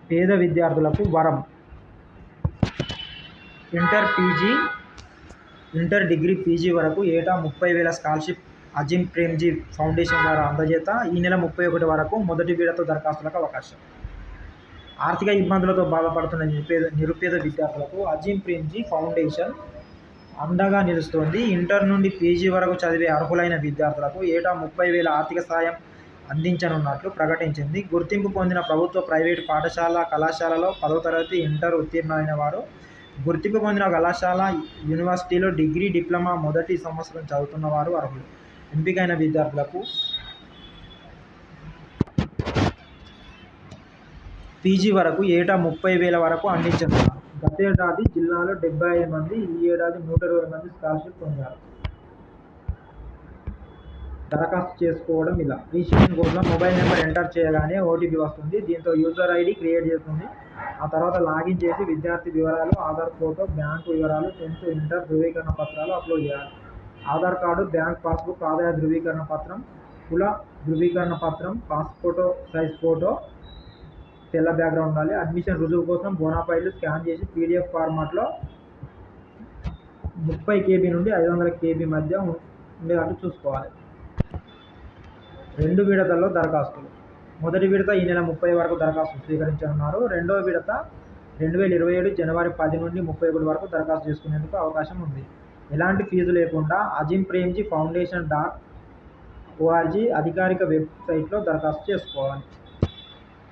పేద విద్యార్థులకు వరం. ఇంటర్, డిగ్రీ, పీజీ వరకు ఏటా 30,000 స్కాలర్షిప్ అజీం ప్రేమ్జీ ఫౌండేషన్ ద్వారా అందజేత. ఈ నెల 31 వరకు మొదటి విడత దరఖాస్తులకు అవకాశం. ఆర్థిక ఇబ్బందులతో బాధపడుతున్న నిరుపేద విద్యార్థులకు అజీం ప్రేమ్జీ ఫౌండేషన్ అండగా నిలుస్తోంది. ఇంటర్ నుండి పీజీ వరకు చదివే అర్హులైన విద్యార్థులకు ఏటా 30,000 ఆర్థిక సాయం అందించనున్నట్లు ప్రకటించింది. గుర్తింపు పొందిన ప్రభుత్వ, ప్రైవేటు పాఠశాల, కళాశాలలో 10వ తరగతి, ఇంటర్ ఉత్తీర్ణులైన వారు, గుర్తింపు పొందిన కళాశాల, యూనివర్సిటీలో డిగ్రీ, డిప్లొమా మొదటి సంవత్సరం చదువుతున్న వారు అర్హులు. ఎంపికైన విద్యార్థులకు పీజీ వరకు ఏటా 30,000 వరకు అందించనున్నారు. గతేడాది జిల్లాలో 75 మంది, ఈ ఏడాది 120 మంది స్కాలర్షిప్ పొందారు. దరఖాస్తు చేసుకోవడం ఇలా. రిజిస్ట్రేషన్ కోసం మొబైల్ నెంబర్ ఎంటర్ చేయగానే ఓటీపీ వస్తుంది. దీంతో యూజర్ ఐడి క్రియేట్ చేస్తుంది. ఆ తర్వాత లాగిన్ చేసి విద్యార్థి వివరాలు, ఆధార్, ఫోటో, బ్యాంకు వివరాలు, 10th, ఇంటర్ ధృవీకరణ పత్రాలు అప్లోడ్ చేయాలి. ఆధార్ కార్డు, బ్యాంక్ పాస్బుక్, ఆదాయ ధృవీకరణ పత్రం, కుల ధృవీకరణ పత్రం, పాస్పోర్ట్ సైజ్ ఫోటో, తెల్ల బ్యాక్గ్రౌండ్ ఉండాలి. అడ్మిషన్ రుజువు కోసం బోనాఫైడ్లు స్కాన్ చేసి పీడిఎఫ్ ఫార్మాట్లో 30 KB నుండి 500 KB మధ్య ఉండేటట్టు చూసుకోవాలి. 2 విడతల్లో దరఖాస్తులు. మొదటి విడత ఈ నెల 30 వరకు దరఖాస్తులు స్వీకరించనున్నారు. రెండవ విడత 2027 జనవరి 10 నుండి 31 వరకు దరఖాస్తు చేసుకునేందుకు అవకాశం ఉంది. ఎలాంటి ఫీజు లేకుండా అజీం ప్రేమ్జీ ఫౌండేషన్ .org అధికారిక వెబ్సైట్లో దరఖాస్తు చేసుకోవాలి.